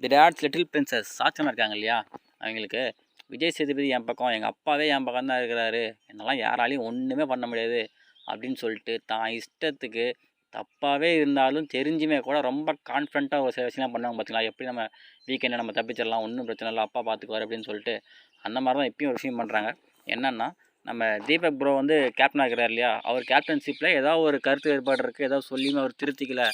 தி dots little princess Sachana இருக்காங்க இல்லையா, அவங்களுக்கு விஜய் சேதுபதி என் பக்கம், எங்கள் அப்பாவே என் பக்கம் தான் இருக்கிறாரு, என்னெல்லாம் யாராலையும் ஒன்றுமே பண்ண முடியாது அப்படின்னு சொல்லிட்டு தான் இஷ்டத்துக்கு தப்பாகவே இருந்தாலும் தெரிஞ்சுமே கூட ரொம்ப கான்ஃபிடண்ட்டாக ஒரு சில விஷயம் பண்ணுவாங்க பார்த்தீங்களா. எப்படி நம்ம வீக்கெண்டை நம்ம தப்பிச்சிடலாம், ஒன்றும் பிரச்சனை இல்லை, அப்பா பார்த்துக்குவார் அப்படின்னு சொல்லிட்டு அந்த மாதிரி தான் இப்பயும் ஒரு விஷயம் பண்ணுறாங்க. என்னென்னா, நம்ம தீபக் ப்ரோ வந்து கேப்டனாக இருக்கிறார் இல்லையா, அவர் கேப்டன்ஷிப்பில் ஏதாவது ஒரு கருத்து வேறுபாடு இருக்குது, ஏதாவது சொல்லியுமே அவர் திருத்திக்கல,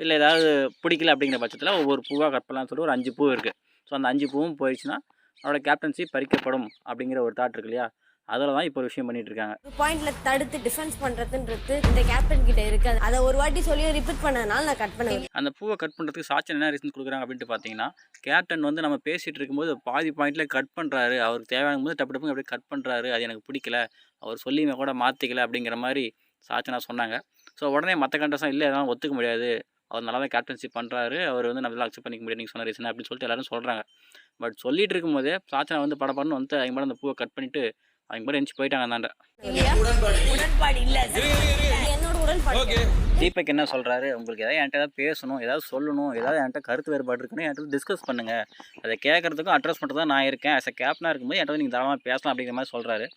இல்லை ஏதாவது பிடிக்கல அப்படிங்கிற பட்சத்தில் ஒவ்வொரு பூவாக கட் பண்ணலாம்னு சொல்லி ஒரு 5 பூ இருக்குது. ஸோ அந்த 5 பூவும் போயிடுச்சுன்னா அவரோட கேப்டன்சி பறிக்கப்படும் அப்படிங்கிற ஒரு தாட் இருக்கு இல்லையா, அதில் தான் இப்போ ஒரு விஷயம் பண்ணிட்டு இருக்காங்க. ஒரு பாயிண்ட்ல தடுத்து டிஃபென்ஸ் பண்ணுறதுன்றது இந்த கேப்டன் கிட்ட இருக்காது. அதை ஒரு வாட்டி சொல்லி ரிப்பீட் பண்ணனால நான் கட் பண்ணுவேன். அந்த பூவை கட் பண்ணுறதுக்கு சாட்சி என்ன ரீசன் கொடுக்குறாங்க அப்படின்ட்டு பார்த்தீங்கன்னா, கேப்டன் வந்து நம்ம பேசிகிட்டு இருக்கும்போது பாதி பாயிண்ட்டில் கட் பண்ணுறாரு, அவருக்கு தேவையான போது டப்பு டப்புங்க அப்படியே கட் பண்ணுறாரு, அது எனக்கு பிடிக்கல, அவர் சொல்லியுமே கூட மாற்றிக்கல அப்படிங்கிற மாதிரி சாச்சனா சொன்னாங்க. ஸோ உடனே மற்ற கண்டஸ்டன் இல்லை எதாவது ஒத்துக்க முடியாது, அவர் நல்லா தான் கேப்டன்ஷிப் பண்ணுறாரு, அவர் வந்து நம்மளால் அக்செப்ட் பண்ணிக்க முடியாது நீங்கள் சொன்ன ரீசன் அப்படின்னு சொல்லிட்டு எல்லாரும் சொல்கிறாங்க. பட் சொல்லிட்டு இருக்கும்போதே சாச்சனா வந்து படப்படன்னு வந்து அவங்க மேலே அந்த பூவை கட் பண்ணிவிட்டு அவங்க மேலே எந்திச்சு போயிட்டாங்க. அந்தாண்ட உடன்பாடு இல்லை, என்னோட உடன்பாடு. தீபக் என்ன சொல்கிறாரு, உங்களுக்கு எதாவது என்கிட்ட ஏதாவது பேசணும், ஏதாவது சொல்லணும், ஏதாவது என்கிட்ட கருத்து வேறுபாடு இருக்குன்னு என்கிட்ட டிஸ்கஸ் பண்ணுங்கள், அதை கேட்குறதுக்கும் அட்ரஸ் பண்ணுறது தான் நான் இருக்கேன், ஆஸ் அ கேப்டனாக இருக்கும்போது என்கிட்ட நீங்கள் தாராளமாக பேசலாம் அப்படிங்கிற மாதிரி சொல்கிறாரு.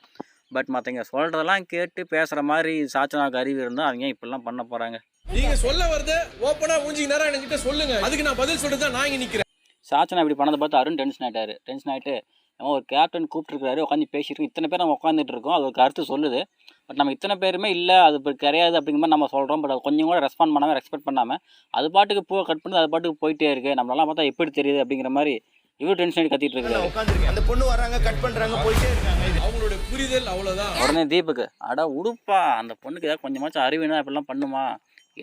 பட் மற்றவங்க சொல்கிறதெல்லாம் கேட்டு பேசுகிற மாதிரி சாச்சனாவுக்கு அறிவு இருந்தால் அவங்க இப்படிலாம் பண்ண போகிறாங்க. நீங்க சொல்ல வரது ஓப்பனா மூஞ்சிக்கு நேரா என்கிட்ட சொல்லுங்க, அதுக்கு நான் பதில் சொல்லிட்டு தான் நான் இங்க நிக்கிறேன். சாச்சனா இப்படி பண்ணதை பார்த்து அருண் டென்ஷன் ஆகிட்டு நம்ம ஒரு கேப்டன் கூப்பிட்டுருக்காரு, உட்காந்து பேசிட்டு இத்தனை பேர் நம்ம உட்காந்துட்டு இருக்கோம், அது ஒரு கருத்து சொல்லுது, பட் நம்ம இத்தனை பேருமே இல்லை அது இப்போ கிடையாது அப்படிங்கிற மாதிரி நம்ம சொல்கிறோம், பட் அது கொஞ்சம் கூட ரெஸ்பாண்ட் பண்ணாமல் ரெஸ்பெக்ட் பண்ணாமல் அது பாட்டுக்கு பூவை கட் பண்ணி அது பாட்டுக்கு போயிட்டே இருக்குது, நம்மளாம் பார்த்தா எப்படி தெரியுது அப்படிங்கிற மாதிரி இவர் டென்ஷன் ஆகி கத்திட்டு இருக்காரு. அந்த பொண்ணு வராங்க, கட் பண்றாங்க, போயிட்டே இருக்காங்க, அவங்களோட புரிதல் அவ்வளவுதான். உடனே தீபக்கு அடா உடுப்பா, அந்த பொண்ணுக்கு ஏதாவது கொஞ்சமாச்சும் அறிவுனா இப்படிலாம் பண்ணுமா,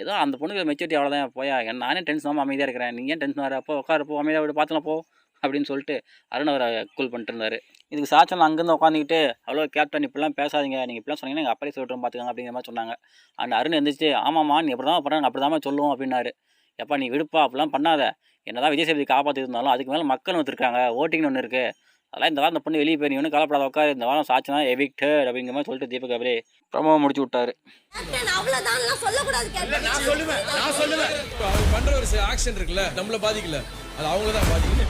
ஏதோ அந்த பொண்ணுக்கு மெச்சூரிட்டி அவ்வளோதான், போயா நானே டென்ஷன் ஆகாமல் அமைதியாக இருக்கிறேன், நீங்கள் ஏன் டென்ஷன் வர, அப்போ உட்காருப்போ அமைதியாக விட்டு பார்த்துலாம் போ அப்படின்னு சொல்லிட்டு அருண் அவரை கூல் பண்ணிட்டு இருந்தார். இதுக்கு சாச்சனா அங்கேருந்து உட்காந்துக்கிட்டு அவ்வளோ கேப்டன் இப்படிலாம் பேசாதீங்க, நீங்கள் இப்படிலாம் சொன்னீங்கன்னா எங்கள் அப்படியே சொல்லிட்டு பார்த்துக்காங்க அப்படிங்கிற மாதிரி சொன்னாங்க. அந்த அருண் எழுந்திரிச்சு ஆமாம்மா நீ எப்படி தான் பண்ணுறாங்க அப்படி தான் சொல்லுவோம் அப்படின்னாரு. எப்பா நீ விடுப்பா அப்படிலாம் பண்ணாத, என்னதான் விஜய் சேதுபதி காப்பாற்றி இருந்தாலும் அதுக்கு மேலே மக்கள் வந்துருக்காங்க, ஓட்டிங்னு ஒன்று இருக்குது, அதெல்லாம் இந்த வாரம் அந்த பொண்ணு வெளியே போய் நீ ஒன்றும் கலப்படாத உட்காரு, இந்த வாரம் சாச்சனா எவிக்டட் அப்படிங்கிற மாதிரி சொல்லிட்டு தீபக் அப்படியே ப்ரமோ முடிச்சு விட்டாரு. நான் சொல்லுவேன் அவர் பண்ற ஒரு ஆக்ஷன் இருக்குல்ல நம்மள பாதிக்கல, அது அவங்கள தான் பாதிக்கல.